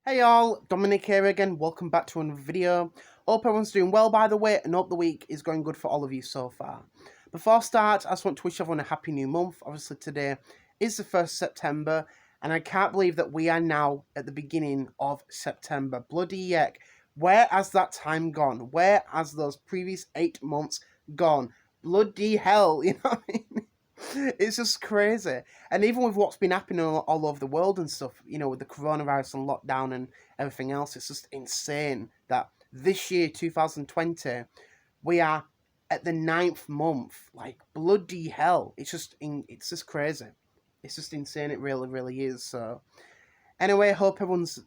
Hey y'all, Dominic here again, welcome back to another video. Hope everyone's doing well by the way, and hope the week is going good for all of you so far. Before I start, I just want to wish everyone a happy new month. Obviously today is the 1st September, and I can't believe that we are now at the beginning of September. Bloody heck, where has that time gone? Where has those previous 8 months gone? Bloody hell, you know what I mean? It's just crazy. And even with what's been happening all over the world and stuff, with the coronavirus and lockdown and everything else, it's just insane that this year, 2020, we are at the ninth month. Like, bloody hell. It's just crazy. It's just insane. It really, really is. So, anyway, hope everyone's,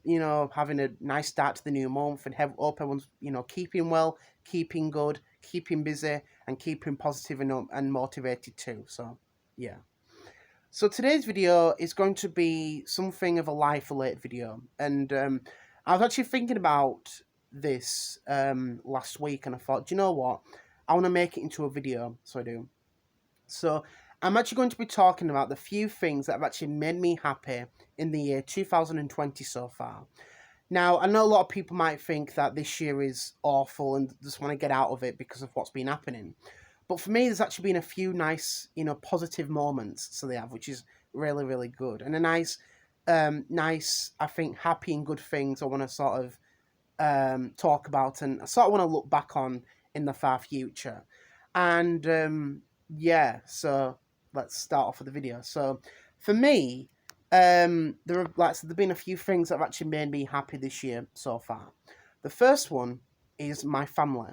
having a nice start to the new month and hope everyone's, keeping well, keeping good, keeping busy, and keeping positive and motivated too. So, yeah. So today's video is going to be something of a life-related video, and I was actually thinking about this last week, and I thought, do you know what? I want to make it into a video, so I do. So I'm actually going to be talking about the few things that have actually made me happy in the year 2020 so far. Now, I know a lot of people might think that this year is awful and just want to get out of it because of what's been happening. But for me, there's actually been a few nice, positive moments. So they have, which is really, really good, and a nice, I think, happy and good things I want to sort of talk about, and I sort of want to look back on in the far future. And yeah, so let's start off with the video. So for me, there've been a few things that have actually made me happy this year so far. The first one is my family.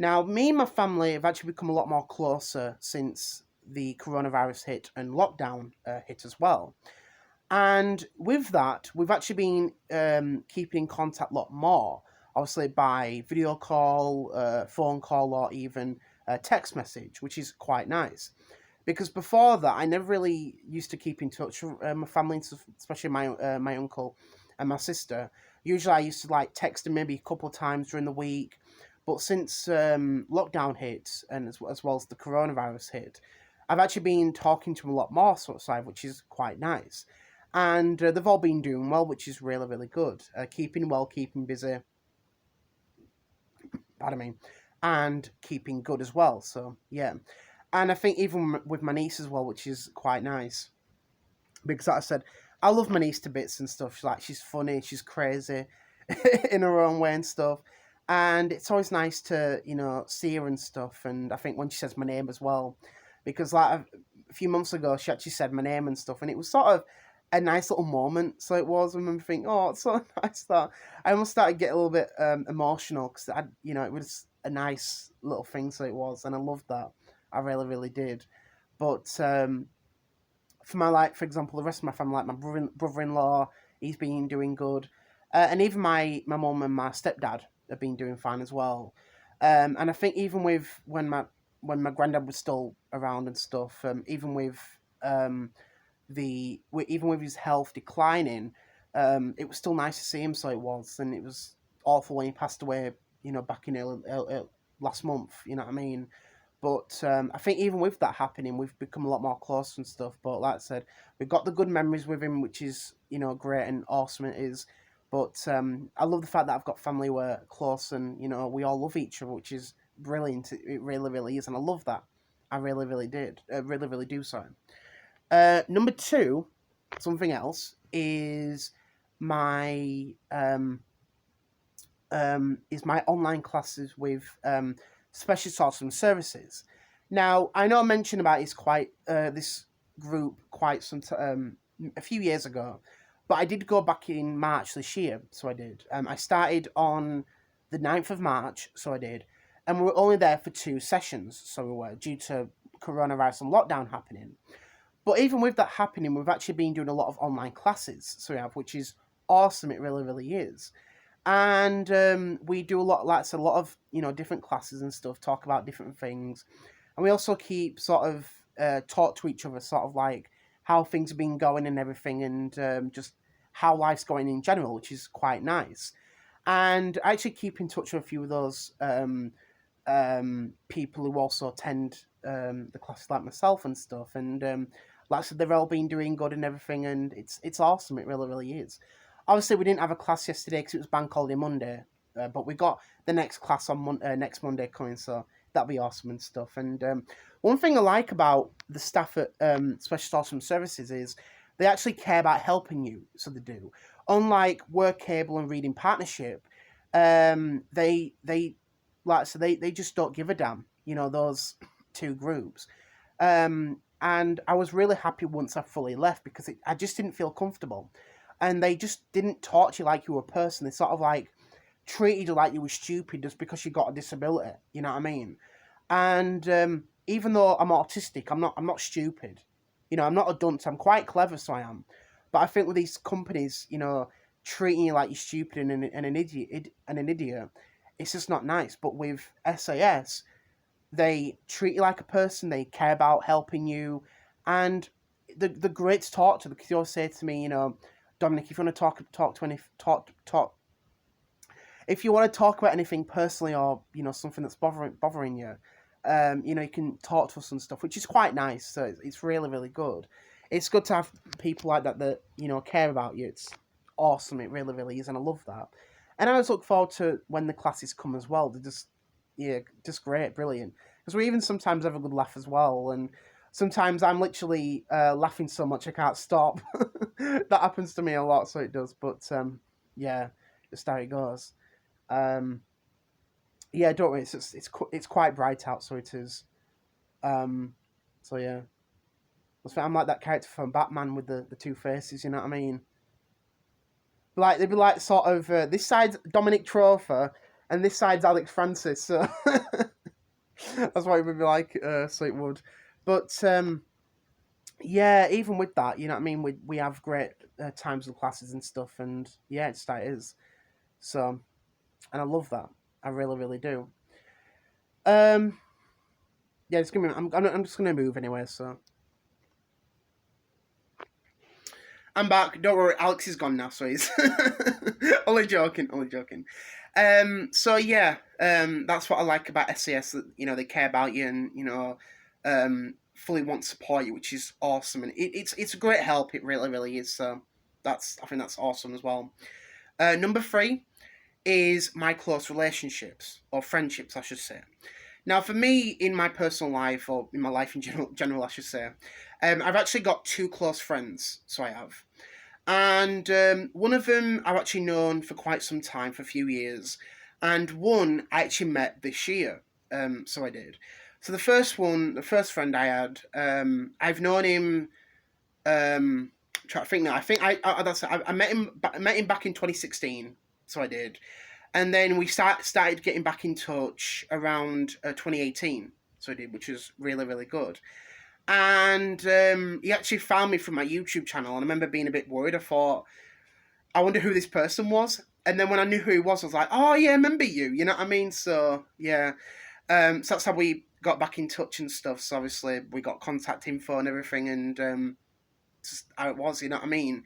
Now, me and my family have actually become a lot more closer since the coronavirus hit and lockdown hit as well. And with that, we've actually been keeping in contact a lot more, obviously by video call, phone call, or even text message, which is quite nice. Because before that, I never really used to keep in touch with my family, especially my uncle and my sister. Usually, I used to text them maybe a couple of times during the week, but since lockdown hit and as well as the coronavirus hit, I've actually been talking to them a lot more, which is quite nice. And they've all been doing well, which is really, really good. Keeping well, keeping busy, pardon me, and keeping good as well. So, yeah. And I think even with my niece as well, which is quite nice. Because, like I said, I love my niece to bits and stuff. She's funny, she's crazy in her own way and stuff. And it's always nice to, see her and stuff. And I think when she says my name as well, because a few months ago, she actually said my name and stuff. And it was sort of a nice little moment. So it was. I remember thinking, oh, it's so nice that I almost started to get a little bit emotional because it was a nice little thing. So it was, and I loved that. I really, really did. But for for example, the rest of my family, like my brother-in-law, he's been doing good, and even my mum and my stepdad have been doing fine as well. And I think even with when my granddad was still around and stuff, even with even with his health declining, it was still nice to see him. So it was, and it was awful when he passed away. Back in last month. You know what I mean? But I think even with that happening, we've become a lot more close and stuff. But like I said, we've got the good memories with him, which is great and awesome. It is. But I love the fact that I've got family who are close and we all love each other, which is brilliant. It really, really is, and I love that. I really, really did. Really, really do. Sorry. Number two, something else is my my online classes with special sourcing services. Now, I know I mentioned about this group quite a few years ago, but I did go back in March this year, so I did. I started on the 9th of March, so I did, and we were only there for 2 sessions, so we were, due to coronavirus and lockdown happening. But even with that happening, we've actually been doing a lot of online classes, so we have, which is awesome. It really, really is. And we do a lot of different classes and stuff, talk about different things, and we also keep sort of talk to each other, sort of like how things have been going and everything, and just how life's going in general, which is quite nice. And I actually keep in touch with a few of those people who also attend the classes like myself and stuff, and like I said, they've all been doing good and everything, and it's awesome. It really, really is. Obviously, we didn't have a class yesterday because it was Bank Holiday Monday, but we got the next class on next Monday coming, so that'll be awesome and stuff. And one thing I like about the staff at Special Awesome Services is they actually care about helping you, so they do. Unlike Work Cable and Reading Partnership, they like so they just don't give a damn. You know, those two groups. And I was really happy once I fully left because I just didn't feel comfortable. And they just didn't talk to you like you were a person. They sort of like treated you like you were stupid just because you got a disability. You know what I mean? And even though I'm autistic, I'm not stupid. You know, I'm not a dunce. I'm quite clever, so I am. But I think with these companies, you know, treating you like you're stupid and an idiot, it's just not nice. But with SAS, they treat you like a person. They care about helping you, and the great to talk to because you always say to me, you know, Dominic, if you want to talk if you want to talk about anything personally or you know something that's bothering you, you know, you can talk to us and stuff, which is quite nice. So it's really really good. It's good to have people like that you know care about you. It's awesome. It really really is, and I love that. And I always look forward to when the classes come as well. They're just yeah, just great, brilliant. Because we even sometimes have a good laugh as well, and sometimes I'm literally laughing so much I can't stop. That happens to me a lot, so it does. But yeah, just how it goes. Um, yeah, don't worry. It's quite bright out, so it is. Um, so yeah, I'm like that character from Batman with the two faces. You know what I mean? Like they'd be like sort of this side's Dominic Trofer and this side's Alex Francis. So that's what it would be like. So it would, but yeah, even with that, you know what I mean. We have great times with classes and stuff, and yeah, it's that it is. So, and I love that. I really really do. Um, yeah, it's gonna. I'm just gonna move anyway. So I'm back. Don't worry, Alex is gone now, so he's only joking, only joking. So yeah, that's what I like about SAS. That you know they care about you and you know, fully want to support you, which is awesome, and it's a great help. It really really is. So I think that's awesome as well. Number three is my close relationships or friendships, I should say. Now, for me, in my personal life or in my life in general, I should say, I've actually got two close friends. So I have. And one of them I've actually known for quite some time, for a few years, and one I actually met this year. So I did. So the first friend I had, I've known him. Try to think now. I think I met him back in 2016. So I did, and then we started getting back in touch around 2018. So I did, which was really really good. And he actually found me from my YouTube channel, and I remember being a bit worried. I thought, I wonder who this person was. And then when I knew who he was, I was like, oh yeah, I remember you. You know what I mean? So yeah, so that's how we got back in touch and stuff. So obviously we got contact info and everything, and just how it was. You know what I mean?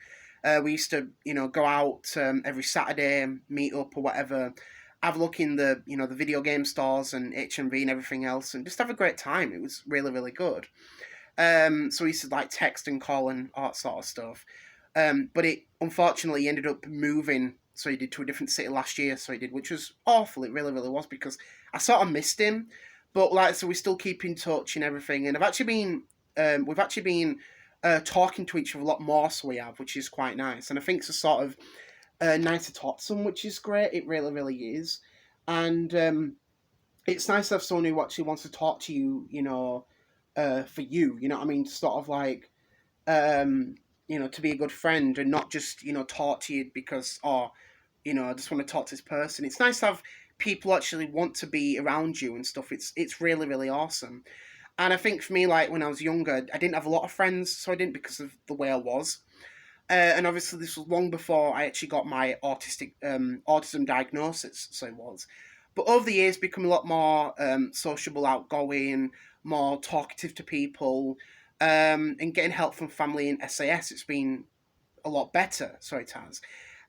We used to, you know, go out every Saturday, meet up or whatever, have a look in the, you know, the video game stores and HMV and everything else, and just have a great time. It was really really good. So we used to like text and call and all that sort of stuff. But it unfortunately ended up moving. So he did to a different city last year. So he did, which was awful. It really, really was because I sort of missed him. But like, so we still keep in touch and everything. And we've actually been talking to each other a lot more. So we have, which is quite nice. And I think it's a sort of nice to talk to someone, which is great. It really, really is. And it's nice to have someone who actually wants to talk to you. You know, for you. You know what I mean? Sort of like, you know, to be a good friend and not just, you know, talk to you because, oh, you know, I just want to talk to this person. It's nice to have people actually want to be around you and stuff. It's really, really awesome. And I think for me, like when I was younger, I didn't have a lot of friends, so I didn't because of the way I was. And obviously, this was long before I actually got my autism diagnosis, so it was. But over the years, become a lot more sociable, outgoing, more talkative to people, and getting help from family and SAS. It's been a lot better, so it has.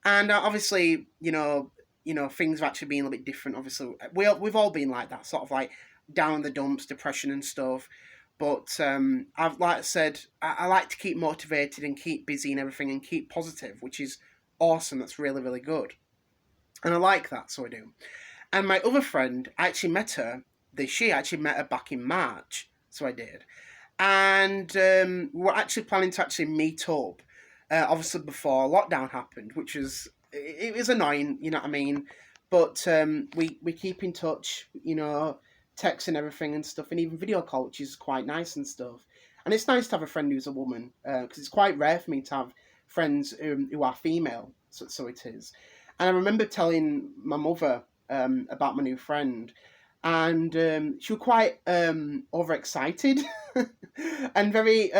And obviously, things have actually been a little bit different. Obviously, we've all been like that, sort of like down in the dumps, depression and stuff. But I've like I said, I like to keep motivated and keep busy and everything and keep positive, which is awesome. That's really, really good. And I like that, so I do. And my other friend, I actually met her this year. I actually met her back in March, so I did. And we're actually planning to actually meet up, obviously before lockdown happened, which was, it was annoying, you know what I mean? But we keep in touch, you know, text and everything and stuff, and even video call, which is quite nice and stuff. And it's nice to have a friend who's a woman, because it's quite rare for me to have friends who are female, so it is. And I remember telling my mother about my new friend, and she was quite overexcited and very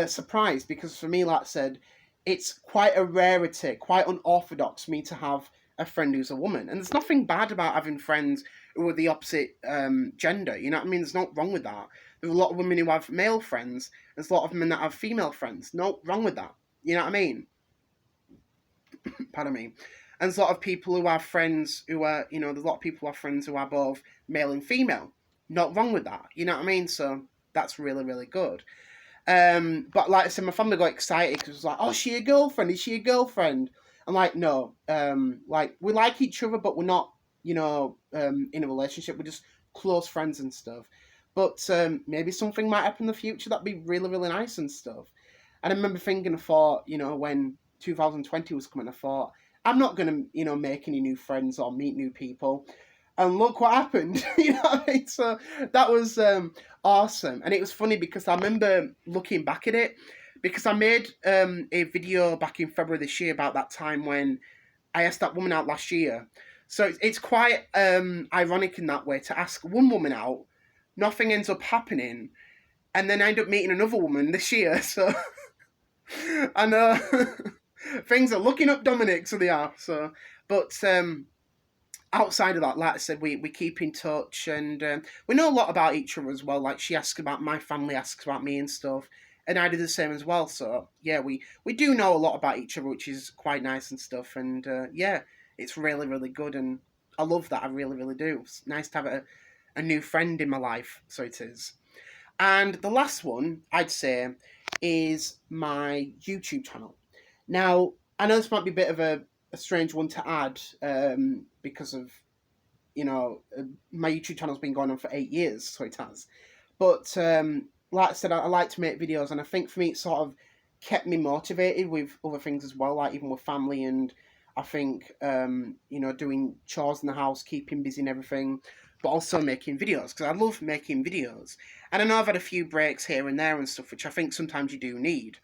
surprised, because for me, like I said, it's quite a rarity, quite unorthodox for me to have a friend who's a woman. And there's nothing bad about having friends who are the opposite gender, you know what I mean? There's not wrong with that. There's a lot of women who have male friends, there's a lot of men that have female friends. No wrong with that, you know what I mean? Pardon me. And there's a lot of people who have friends who are, you know, there's a lot of people who have friends who are both male and female. Not wrong with that, you know what I mean? So that's really, really good. But like I said, my family got excited because it was like, oh, is she a girlfriend? Is she a girlfriend? I'm like, no. Like, we like each other, but we're not, you know, in a relationship. We're just close friends and stuff. But maybe something might happen in the future that'd be really, really nice and stuff. And I remember thinking, I thought, you know, when 2020 was coming, I thought, I'm not going to, you know, make any new friends or meet new people. And look what happened, you know what I mean? So that was awesome. And it was funny because I remember looking back at it, because I made a video back in February this year about that time when I asked that woman out last year. So it's quite ironic in that way to ask one woman out, nothing ends up happening, and then I end up meeting another woman this year. So I know things are looking up, Dominic, so they are. So, but outside of that, like I said, we keep in touch, and we know a lot about each other as well. Like, she asks about my family, asks about me and stuff, and I do the same as well. So yeah, we do know a lot about each other, which is quite nice and stuff. And yeah, it's really, really good, and I love that. I really, really do. It's nice to have a new friend in my life. So it is. And the last one I'd say is my YouTube channel. Now, I know this might be a bit of a strange one to add, because of, you know, my YouTube channel's been going on for 8 years, so it has. But like I said, I like to make videos, and I think for me, it sort of kept me motivated with other things as well, like even with family, and I think, you know, doing chores in the house, keeping busy and everything, but also making videos, because I love making videos. And I know I've had a few breaks here and there and stuff, which I think sometimes you do need.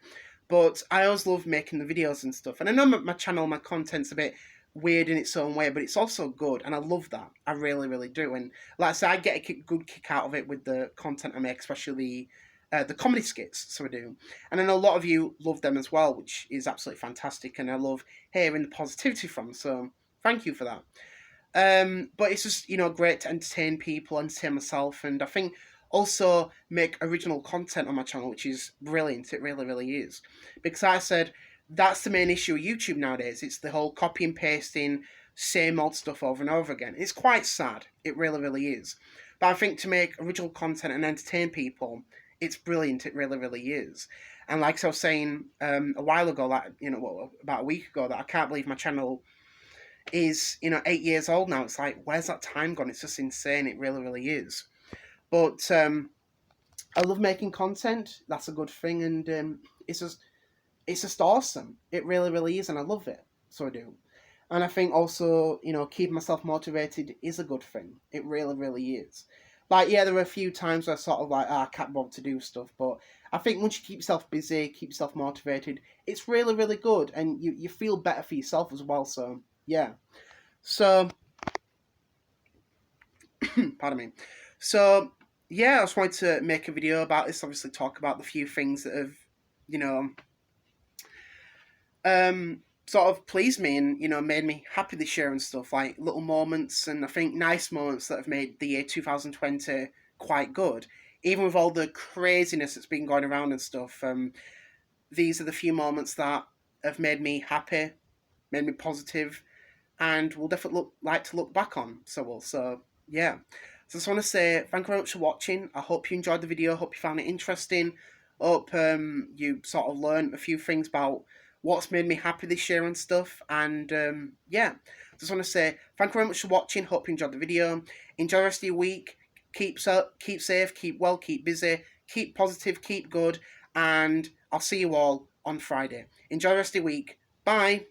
But I always love making the videos and stuff. And I know my channel, my content's a bit weird in its own way, but it's also good, and I love that. I really, really do. And like I said, I get a good kick out of it with the content I make, especially the comedy skits. So I do, and I know a lot of you love them as well, which is absolutely fantastic. And I love hearing the positivity from. So thank you for that. But it's just, you know, great to entertain people, entertain myself, and I think also make original content on my channel, which is brilliant. It really, really is. Because I said that's the main issue with YouTube nowadays. It's the whole copy and pasting, same old stuff over and over again. It's quite sad. It really, really is. But I think to make original content and entertain people, it's brilliant. It really, really is. And like I was saying a while ago, like, you know, well, about a week ago, that I can't believe my channel is, you know, 8 years old now. It's like, where's that time gone? It's just insane. It really, really is. But I love making content. That's a good thing, and it's just awesome. It really, really is, and I love it. So I do. And I think also, you know, keeping myself motivated is a good thing. It really, really is. Like, yeah, there are a few times where I sort of like, I can't bother to do stuff, but I think once you keep yourself busy, keep yourself motivated, it's really, really good, and you feel better for yourself as well. So yeah. So pardon me. So yeah, I just wanted to make a video about this. Obviously, talk about the few things that have, you know, sort of pleased me and, you know, made me happy this year and stuff, like little moments, and I think nice moments that have made the year 2020 quite good, even with all the craziness that's been going around and stuff. These are the few moments that have made me happy, made me positive, and will definitely like to look back on. So yeah. So I just want to say thank you very much for watching. I hope you enjoyed the video. Hope you found it interesting. Hope you sort of learned a few things about what's made me happy this year and stuff. And yeah, just want to say thank you very much for watching. Hope you enjoyed the video. Enjoy the rest of your week. Keep safe, keep well, keep busy, keep positive, keep good, and I'll see you all on Friday. Enjoy the rest of your week. Bye.